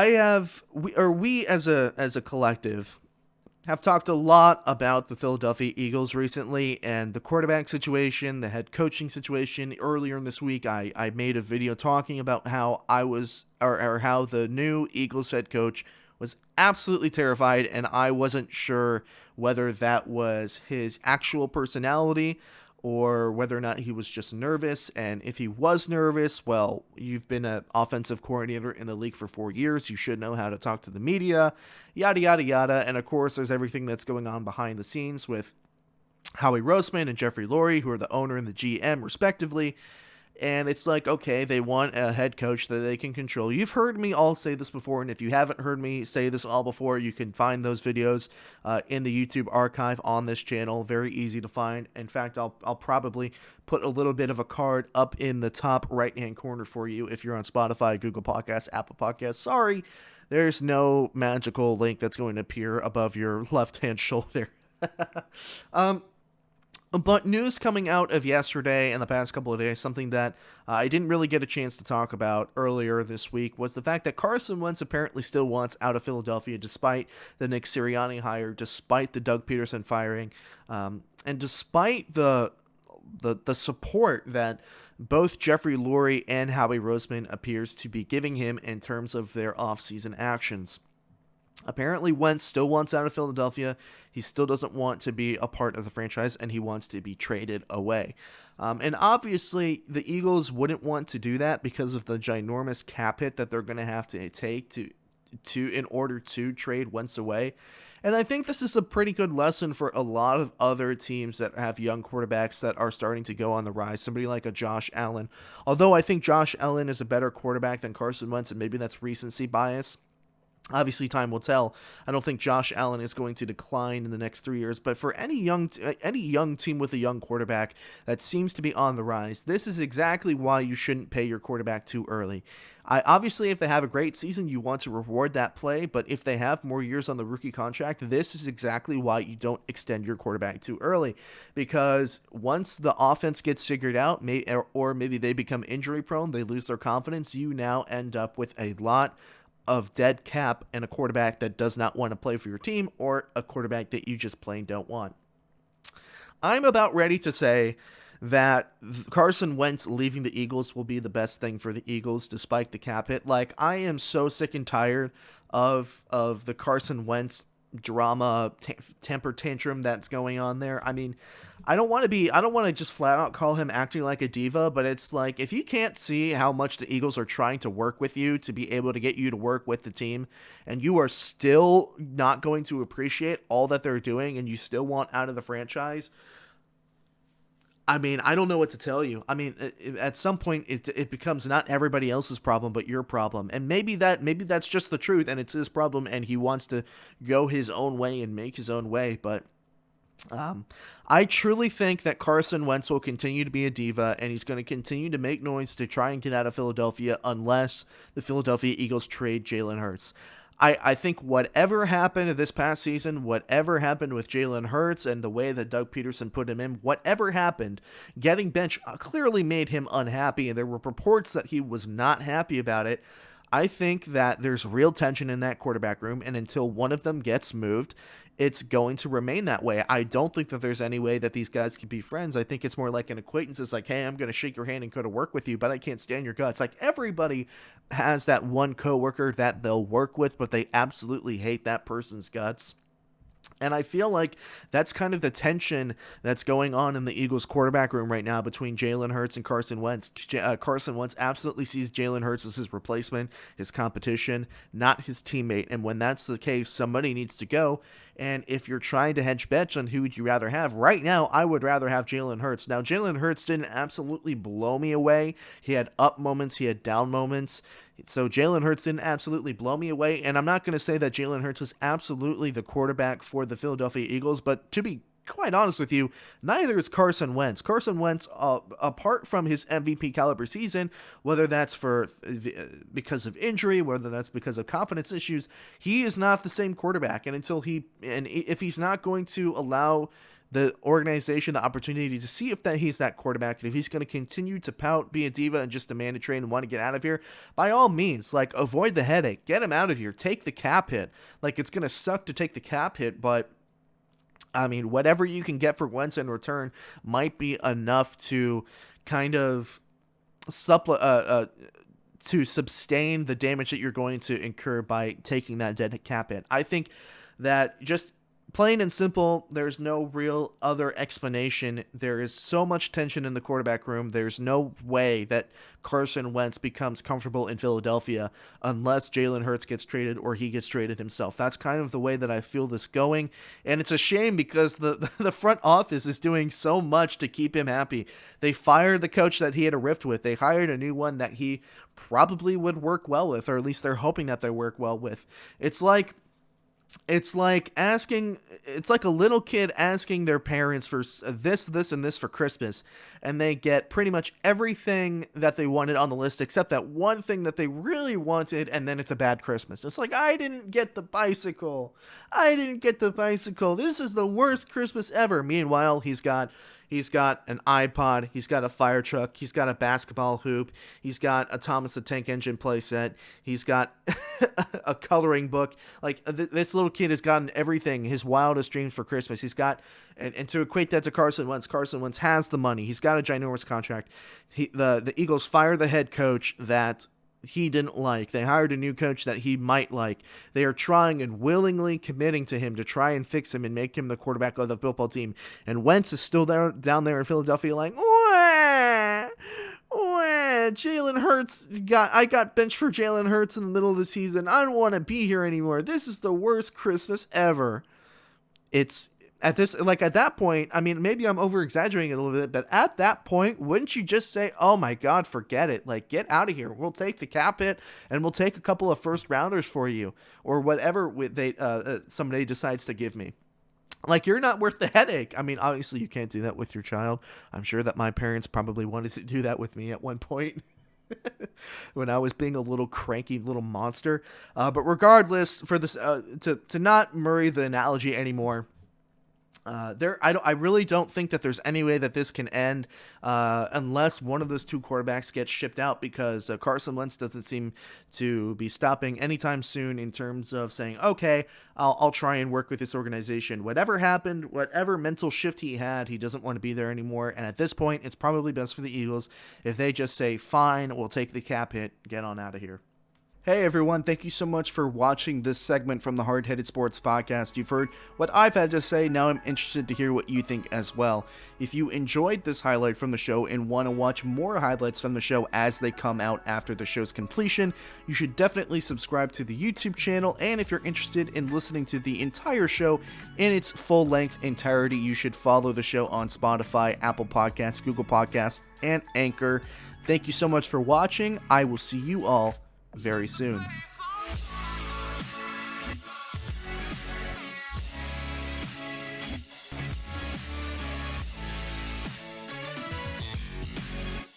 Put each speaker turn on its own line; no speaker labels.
we as a collective have talked a lot about the Philadelphia Eagles recently and the quarterback situation, the head coaching situation. Earlier in this week, I made a video talking about how or how the new Eagles head coach was absolutely terrified, and I wasn't sure whether that was his actual personality or whether or not he was just nervous. And if he was nervous, well, you've been an offensive coordinator in the league for 4 years. You should know how to talk to the media, yada, yada, yada. And of course, there's everything that's going on behind the scenes with Howie Roseman and Jeffrey Lurie, who are the owner and the GM, respectively. And it's like, okay, they want a head coach that they can control. You've heard me all say this before, and if you haven't heard me say this all before, you can find those videos in the YouTube archive on this channel. Very easy to find. In fact, I'll probably put a little bit of a card up in the top right-hand corner for you if you're on Spotify, Google Podcasts, Apple Podcasts. Sorry, there's no magical link that's going to appear above your left-hand shoulder. But news coming out of yesterday and the past couple of days, something that I didn't really get a chance to talk about earlier this week, was the fact that Carson Wentz apparently still wants out of Philadelphia despite the Nick Sirianni hire, despite the Doug Pederson firing, and despite the support that both Jeffrey Lurie and Howie Roseman appears to be giving him in terms of their offseason actions. Apparently, Wentz still wants out of Philadelphia. He still doesn't want to be a part of the franchise, and he wants to be traded away. And obviously, the Eagles wouldn't want to do that because of the ginormous cap hit that they're going to have to take in order to trade Wentz away. And I think this is a pretty good lesson for a lot of other teams that have young quarterbacks that are starting to go on the rise. Somebody like a Josh Allen. Although I think Josh Allen is a better quarterback than Carson Wentz, and maybe that's recency bias. Obviously, time will tell. I don't think Josh Allen is going to decline in the next 3 years, but for any young team with a young quarterback that seems to be on the rise, this is exactly why you shouldn't pay your quarterback too early. Obviously, if they have a great season, you want to reward that play, but if they have more years on the rookie contract, this is exactly why you don't extend your quarterback too early, because once the offense gets figured out, or maybe they become injury prone, they lose their confidence, you now end up with a lot of dead cap and a quarterback that does not want to play for your team, or a quarterback that you just plain don't want. I'm about ready to say that Carson Wentz leaving the Eagles will be the best thing for the Eagles despite the cap hit. Like, I am so sick and tired of the Carson Wentz drama, temper tantrum that's going on there. I mean, I don't want to just flat out call him acting like a diva, but it's like, if you can't see how much the Eagles are trying to work with you to be able to get you to work with the team, and you are still not going to appreciate all that they're doing, and you still want out of the franchise, I mean, I don't know what to tell you. I mean, at some point, it becomes not everybody else's problem, but your problem. And maybe that's just the truth, and it's his problem, and he wants to go his own way and make his own way. But I truly think that Carson Wentz will continue to be a diva, and he's going to continue to make noise to try and get out of Philadelphia unless the Philadelphia Eagles trade Jalen Hurts. I think whatever happened this past season, whatever happened with Jalen Hurts and the way that Doug Pederson put him in, whatever happened, getting benched clearly made him unhappy, and there were reports that he was not happy about it. I think that there's real tension in that quarterback room, and until one of them gets moved, it's going to remain that way. I don't think that there's any way that these guys can be friends. I think it's more like an acquaintance. It's like, hey, I'm going to shake your hand and go to work with you, but I can't stand your guts. Like, everybody has that one coworker that they'll work with, but they absolutely hate that person's guts. And I feel like that's kind of the tension that's going on in the Eagles quarterback room right now between Jalen Hurts and Carson Wentz. Carson Wentz absolutely sees Jalen Hurts as his replacement, his competition, not his teammate. And when that's the case, somebody needs to go. And if you're trying to hedge bets on who would you rather have, right now, I would rather have Jalen Hurts. Now, Jalen Hurts didn't absolutely blow me away. He had up moments, he had down moments. So Jalen Hurts didn't absolutely blow me away. And I'm not going to say that Jalen Hurts is absolutely the quarterback for the Philadelphia Eagles, but to be quite honest with you, neither is Carson Wentz. Carson Wentz, apart from his MVP caliber season, whether that's because of injury, whether that's because of confidence issues, he is not the same quarterback. And if he's not going to allow the organization the opportunity to see if that he's that quarterback, and if he's going to continue to pout, be a diva, and just demand a trade and want to get out of here, by all means, like, avoid the headache, get him out of here, take the cap hit. Like, it's going to suck to take the cap hit, but I mean, whatever you can get for Wentz in return might be enough to kind of to sustain the damage that you're going to incur by taking that dead cap hit. I think that, just plain and simple, there's no real other explanation. There is so much tension in the quarterback room. There's no way that Carson Wentz becomes comfortable in Philadelphia unless Jalen Hurts gets traded or he gets traded himself. That's kind of the way that I feel this going, and it's a shame because the front office is doing so much to keep him happy. They fired the coach that he had a rift with. They hired a new one that he probably would work well with, or at least they're hoping that they work well with. It's like a little kid asking their parents for this, and this for Christmas, and they get pretty much everything that they wanted on the list except that one thing that they really wanted, and then it's a bad Christmas. It's like, I didn't get the bicycle. This is the worst Christmas ever. Meanwhile, he's got an iPod, he's got a fire truck, he's got a basketball hoop, he's got a Thomas the Tank Engine playset, he's got a coloring book. Like, this little kid has gotten everything, his wildest dreams for Christmas. He's got, and to equate that to Carson Wentz has the money, he's got a ginormous contract. The Eagles fired the head coach that he didn't like. They hired a new coach that he might like. They are trying and willingly committing to him to try and fix him and make him the quarterback of the football team. And Wentz is still down there in Philadelphia like, Jalen Hurts I got benched for Jalen Hurts in the middle of the season. I don't want to be here anymore. This is the worst Christmas ever. It's at that point, I mean, maybe I'm over exaggerating a little bit, but at that point, wouldn't you just say, oh my God, forget it. Like, get out of here. We'll take the cap hit and we'll take a couple of first rounders for you, or whatever somebody decides to give me. Like, you're not worth the headache. I mean, obviously you can't do that with your child. I'm sure that my parents probably wanted to do that with me at one point when I was being a little cranky little monster. But regardless, for this, to not Murray the analogy anymore, I really don't think that there's any way that this can end unless one of those two quarterbacks gets shipped out, because Carson Wentz doesn't seem to be stopping anytime soon in terms of saying, okay, I'll try and work with this organization. Whatever happened, whatever mental shift he had, he doesn't want to be there anymore. And at this point, it's probably best for the Eagles if they just say, fine, we'll take the cap hit, get on out of here. Hey everyone, thank you so much for watching this segment from the Hard Headed Sports Podcast. You've heard what I've had to say, now I'm interested to hear what you think as well. If you enjoyed this highlight from the show and want to watch more highlights from the show as they come out after the show's completion, you should definitely subscribe to the YouTube channel, and if you're interested in listening to the entire show in its full-length entirety, you should follow the show on Spotify, Apple Podcasts, Google Podcasts, and Anchor. Thank you so much for watching. I will see you all very soon.